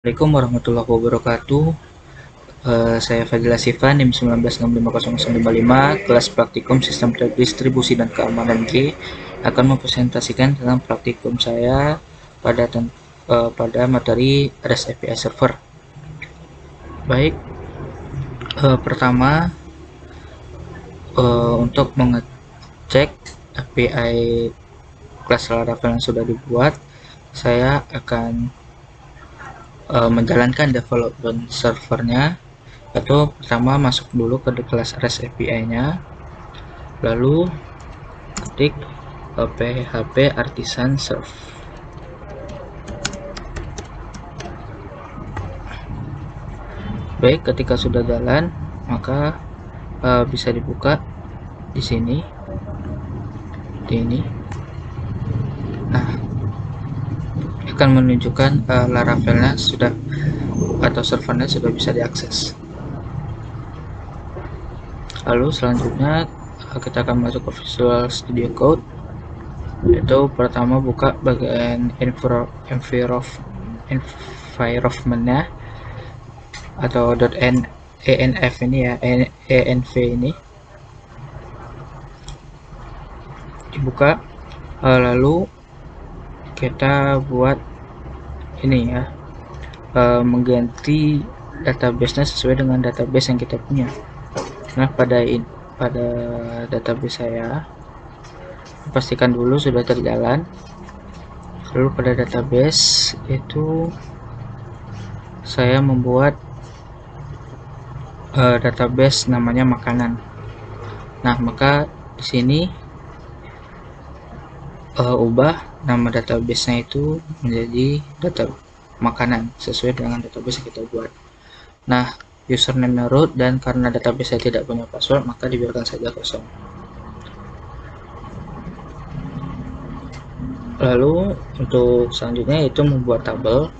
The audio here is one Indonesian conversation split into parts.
Assalamualaikum warahmatullahi wabarakatuh. Saya Fadila Siva, NIM 19650055, kelas praktikum Sistem Distribusi dan Keamanan G, akan mempresentasikan tentang praktikum saya pada materi REST API Server. Baik, pertama untuk mengecek API kelas Laravel yang sudah dibuat, saya akan menjalankan development servernya. Atau pertama masuk dulu ke kelas REST API-nya, lalu ketik php artisan serve. Baik, ketika sudah jalan, maka bisa dibuka di sini, di ini. Nah, akan menunjukkan Laravelnya sudah atau servernya sudah bisa diakses. Lalu selanjutnya kita akan masuk ke Visual Studio Code. Itu pertama buka bagian environment-nya atau .env ini ya, env ini dibuka, lalu kita buat ini ya, mengganti database-nya sesuai dengan database yang kita punya. Nah, pada database saya pastikan dulu sudah terjalan. Lalu pada database itu saya membuat database namanya makanan. Nah, maka di sini ubah nama database-nya itu menjadi data makanan sesuai dengan database yang kita buat. Nah, username root, dan karena database saya tidak punya password, maka dibiarkan saja kosong. Lalu untuk selanjutnya yaitu membuat tabel.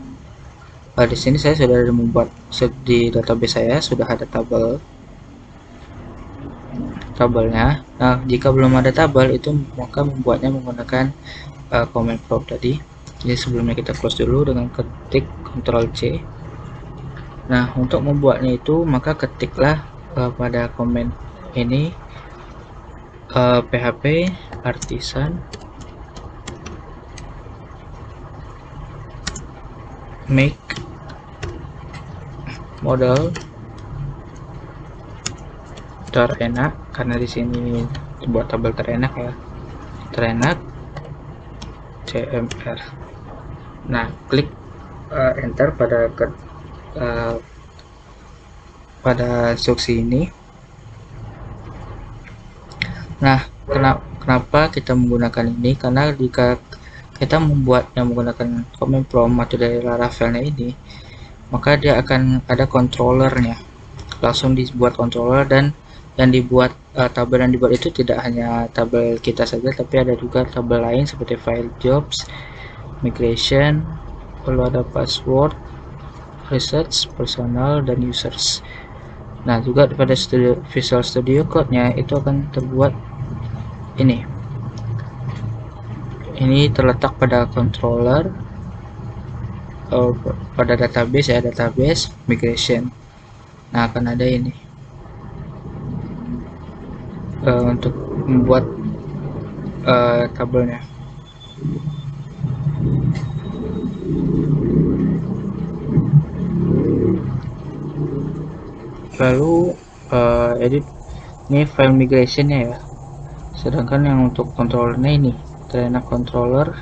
Di sini saya sudah membuat di database saya sudah ada tabelnya. Nah, jika belum ada tabel itu maka membuatnya menggunakan command prompt tadi. Jadi sebelumnya kita close dulu dengan ketik Ctrl C. Nah, untuk membuatnya itu maka ketiklah pada command ini php artisan make model terenak, karena di sini buat tabel terenak ya, terenak cmr. Nah, klik enter pada instruksi ini. Nah, kenapa kita menggunakan ini? Karena jika kita membuatnya menggunakan command prompt atau dari Laravelnya ini, maka dia akan ada controllernya, langsung dibuat controller, dan yang dibuat tabel yang dibuat itu tidak hanya tabel kita saja, tapi ada juga tabel lain seperti file jobs, migration, lalu ada password, research, personal, dan users. Nah, juga pada Visual Studio Code-nya itu akan terbuat ini terletak pada controller, pada database ya, database migration. Nah, akan ada ini untuk membuat tabelnya. Lalu edit ini file migrationnya ya, sedangkan yang untuk controllernya ini terenak controller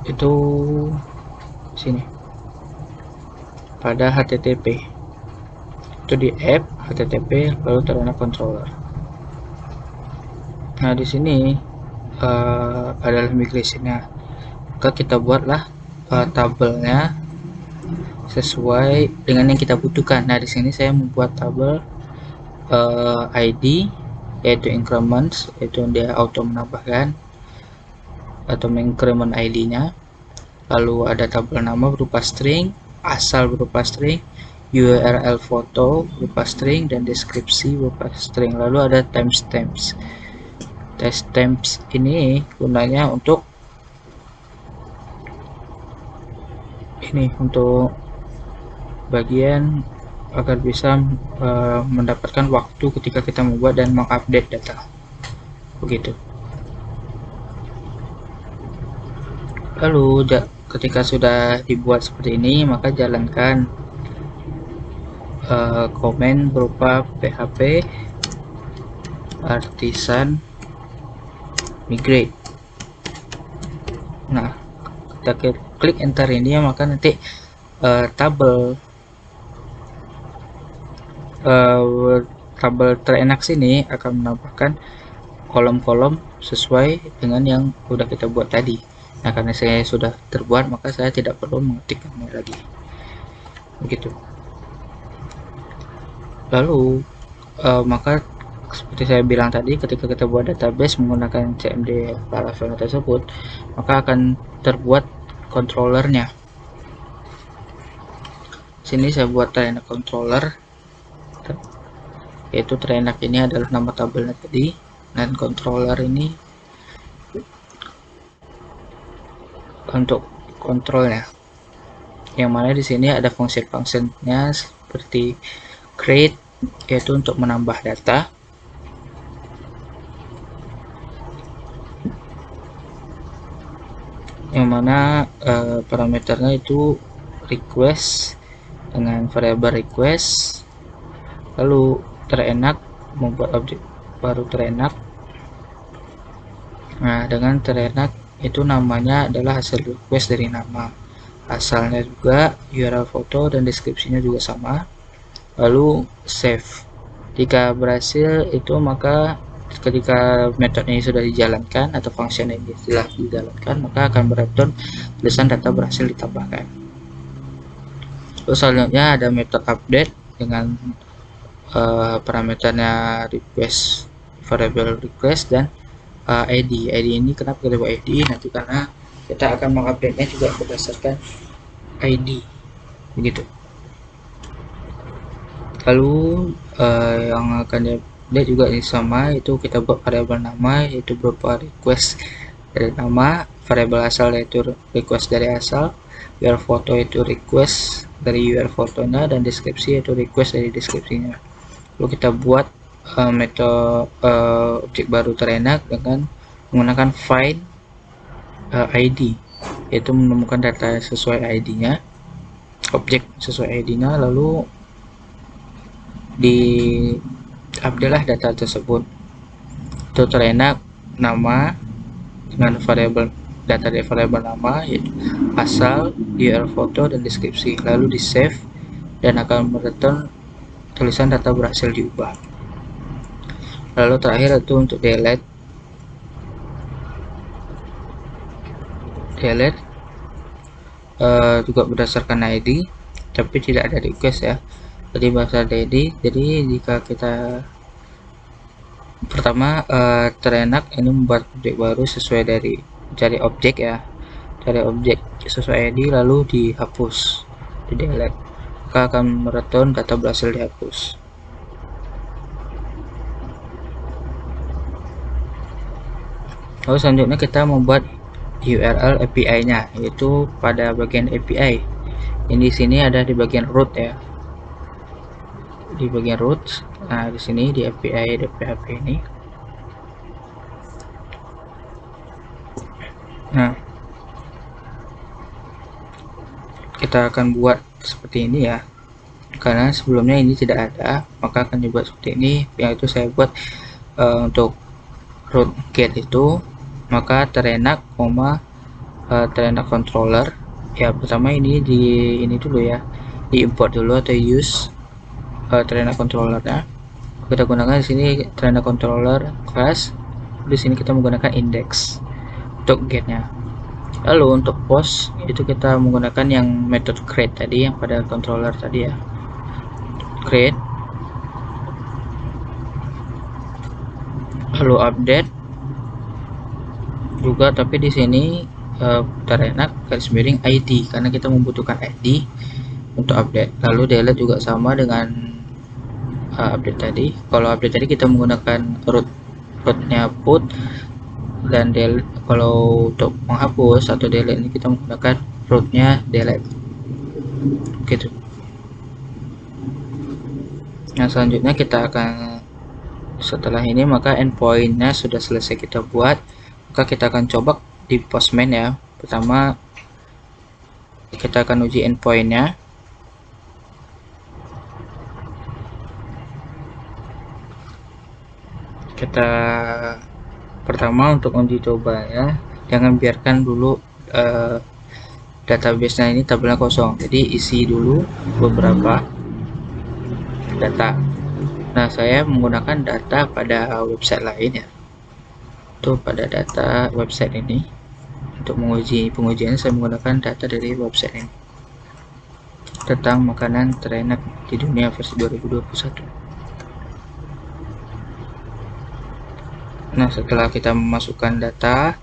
itu sini pada http, itu di app http lalu terenak controller. Nah, di sini adalah migrationnya, maka kita buatlah tabelnya sesuai dengan yang kita butuhkan. Nah, di sini saya membuat tabel ID yaitu increments, yaitu dia auto menambahkan atau mengincrement ID-nya. Lalu ada tabel nama berupa string, asal berupa string, URL foto berupa string, dan deskripsi berupa string. Lalu ada timestamps. Timestamps ini gunanya untuk ini untuk bagian agar bisa mendapatkan waktu ketika kita membuat dan mengupdate data, begitu. Lalu ketika sudah dibuat seperti ini, maka jalankan komen berupa php artisan migrate. Nah, kita klik enter ini, maka nanti tabel terenak sini akan menambahkan kolom-kolom sesuai dengan yang sudah kita buat tadi. Nah, karena saya sudah terbuat, maka saya tidak perlu mengetikkannya lagi, begitu. Lalu maka seperti saya bilang tadi, ketika kita buat database menggunakan CMD Laravel tersebut, maka akan terbuat controllernya. Sini saya buat terenak controller, yaitu terenak ini adalah nama tabelnya tadi, dan controller ini untuk kontrolnya, yang mana di sini ada function-functionnya seperti create, yaitu untuk menambah data, yang mana parameternya itu request dengan variabel request. Lalu terenak membuat objek baru terenak. Nah, dengan terenak itu namanya adalah hasil request dari nama, asalnya juga, URL foto dan deskripsinya juga sama. Lalu save. Jika berhasil itu, maka ketika metode ini sudah dijalankan atau function ini telah dijalankan, maka akan bereturn tulisan data berhasil ditambahkan. Terus selanjutnya ada metode update dengan parameternya request, variable request, dan ID. ID ini kenapa kita buat ID? Nanti karena kita akan mengupdate-nya juga berdasarkan ID, begitu. Lalu yang akan diupdate juga ini sama, itu kita buat variabel nama, yaitu berupa request dari nama, variabel asal yaitu request dari asal, URL foto itu request dari URL fotonya, dan deskripsi yaitu request dari deskripsinya. Lalu kita buat metode objek baru terenak dengan menggunakan find ID, yaitu menemukan data sesuai ID-nya, objek sesuai ID-nya, lalu di update lah data tersebut. Itu terenak nama dengan variabel data dari variabel nama, yaitu asal, URL foto, dan deskripsi, lalu di save dan akan mereturn tulisan data berhasil diubah. Lalu terakhir itu untuk delete juga berdasarkan ID, tapi tidak ada request ya, jadi bahasa ID. Jadi jika kita pertama terenak ini membuat objek baru sesuai dari cari objek ya, cari objek sesuai ID lalu dihapus, di delete, maka akan mereturn data berhasil dihapus. Lalu selanjutnya kita membuat URL API-nya, yaitu pada bagian API. Ini di sini ada di bagian root ya, di bagian root. Nah, di sini di API di PHP ini. Nah, kita akan buat seperti ini ya, karena sebelumnya ini tidak ada, maka akan dibuat seperti ini, yaitu saya buat untuk root get itu, maka terenak, terenak controller ya. Pertama ini ini dulu ya, di import dulu atau use terenak controllernya. Kita gunakan di sini terenak controller class, di sini kita menggunakan index untuk getnya. Lalu untuk post itu kita menggunakan yang method create tadi, yang pada controller tadi ya, create. Lalu update juga, tapi di sini terenak garis miring ID, karena kita membutuhkan ID untuk update. Lalu delete juga sama dengan update tadi. Kalau update tadi kita menggunakan rootnya put, dan delete kalau untuk menghapus atau delete ini kita menggunakan rootnya delete. gitu. Nah, selanjutnya kita akan, setelah ini maka endpointnya sudah selesai kita buat, maka kita akan coba di Postman ya. Pertama kita akan uji endpointnya. Kita pertama untuk uji coba ya, jangan biarkan dulu database-nya ini tabelnya kosong, jadi isi dulu beberapa data. Nah, saya menggunakan data pada website lain ya, itu pada data website ini. Untuk menguji pengujian saya menggunakan data dari website ini tentang makanan terenak di dunia versi 2021. Nah, setelah kita memasukkan data,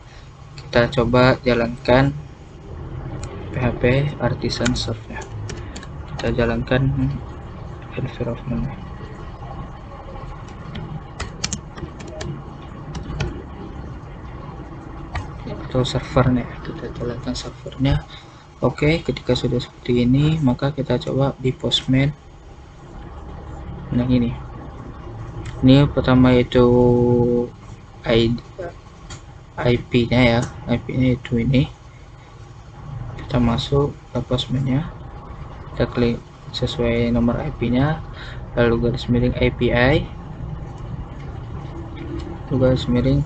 kita coba jalankan PHP Artisan Serve ya. Kita jalankan environment. Atau servernya, kita jalankan servernya. Oke, ketika sudah seperti ini, maka kita coba di Postman. Nah, ini pertama itu IP-nya ya, IP-nya itu ini. Kita masuk ke Postman-nya, kita klik sesuai nomor IP-nya, lalu garis miring API, lalu garis miring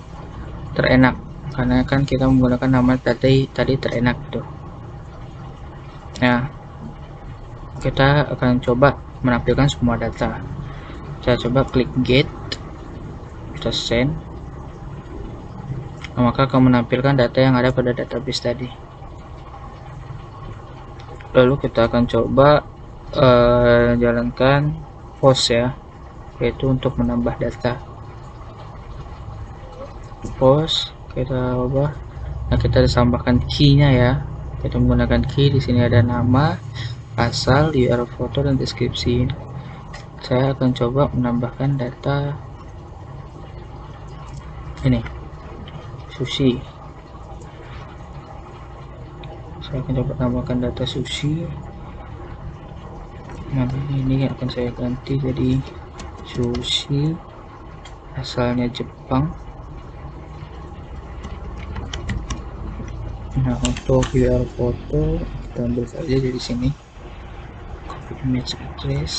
terenak, karena kan kita menggunakan nama tadi terenak itu. Nah, kita akan coba menampilkan semua data. Saya coba klik get, kita send. Nah, maka akan menampilkan data yang ada pada database tadi. Lalu kita akan coba jalankan post ya, yaitu untuk menambah data. Post kita ubah. Nah, kita tambahkan key-nya ya. Kita menggunakan key, di sini ada nama, asal, URL foto, dan deskripsi. Saya akan coba menambahkan data ini, sushi. Saya akan coba tambahkan data sushi. Nah, ini akan saya ganti jadi sushi, asalnya Jepang. Nah, untuk URL foto kita ambil saja dari sini, copy image address.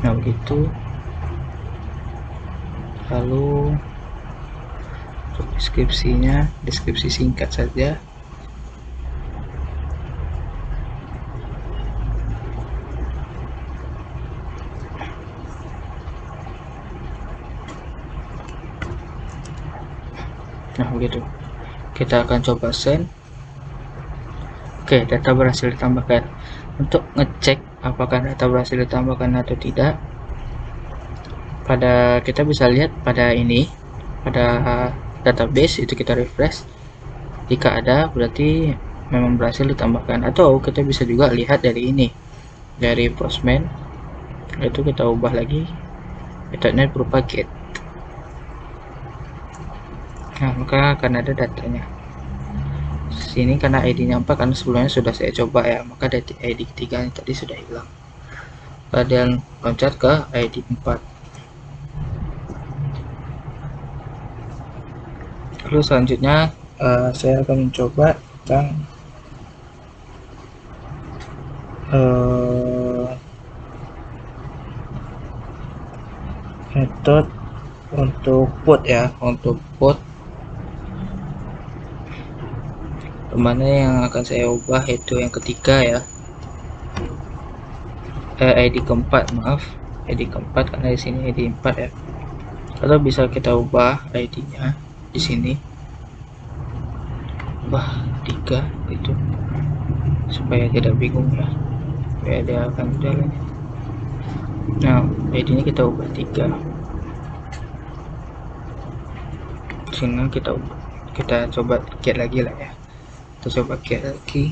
Nah, begitu. Lalu untuk deskripsinya, deskripsi singkat saja. Nah, begitu. Kita akan coba send. Oke, data berhasil ditambahkan. Untuk ngecek apakah data berhasil ditambahkan atau tidak, kita bisa lihat pada ini, pada database itu kita refresh. Jika ada, berarti memang berhasil ditambahkan. Atau kita bisa juga lihat dari ini, dari Postman, itu kita ubah lagi metodenya berupa get. Nah, maka akan ada datanya sini, karena ID-nya 4 karena sebelumnya sudah saya coba ya, maka dari ID ketiga ini tadi sudah hilang. Kemudian loncat ke ID 4. Lalu selanjutnya saya akan mencoba tentang metode untuk put ya, untuk put mana yang akan saya ubah, itu yang ketiga ya, ID keempat, maaf, ID keempat, karena di sini ID 4 ya. Atau bisa kita ubah ID-nya di sini, ubah 3 itu, supaya tidak bingung ya, supaya dia akan jalan. Nah, ID-nya kita ubah 3. Sini kita coba get lagi lah ya. Kita coba get lagi.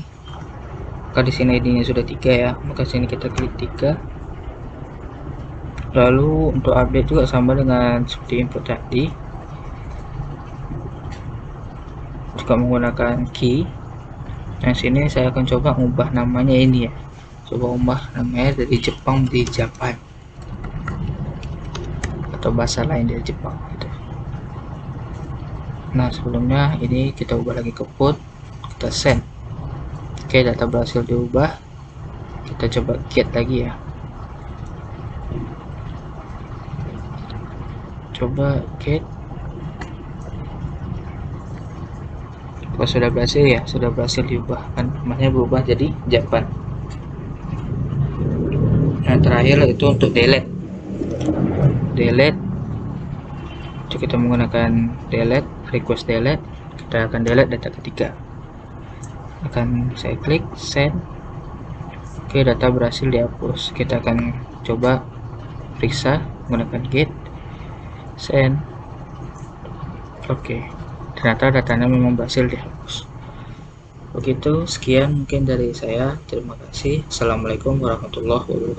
Maka di sini ID-nya sudah 3 ya, maka sini kita klik 3. Lalu untuk update juga sama dengan seperti input tadi. juga menggunakan key. Nah sini saya akan coba ubah namanya ini ya, coba ubah namanya dari Jepang di Japan atau bahasa lain dari Jepang gitu. Nah sebelumnya ini kita ubah lagi ke put, kita send. Oke, data berhasil diubah. Kita coba get lagi ya, coba get. Kalau sudah berhasil ya, sudah berhasil diubah kan, namanya berubah jadi Japan. Nah terakhir itu untuk delete itu kita menggunakan delete, request delete. Kita akan delete data ketiga, akan saya klik send. Oke, data berhasil dihapus. Kita akan coba periksa menggunakan get send. Oke, ternyata datanya memang berhasil dihapus. Begitu, sekian mungkin dari saya. Terima kasih. Assalamualaikum warahmatullahi wabarakatuh.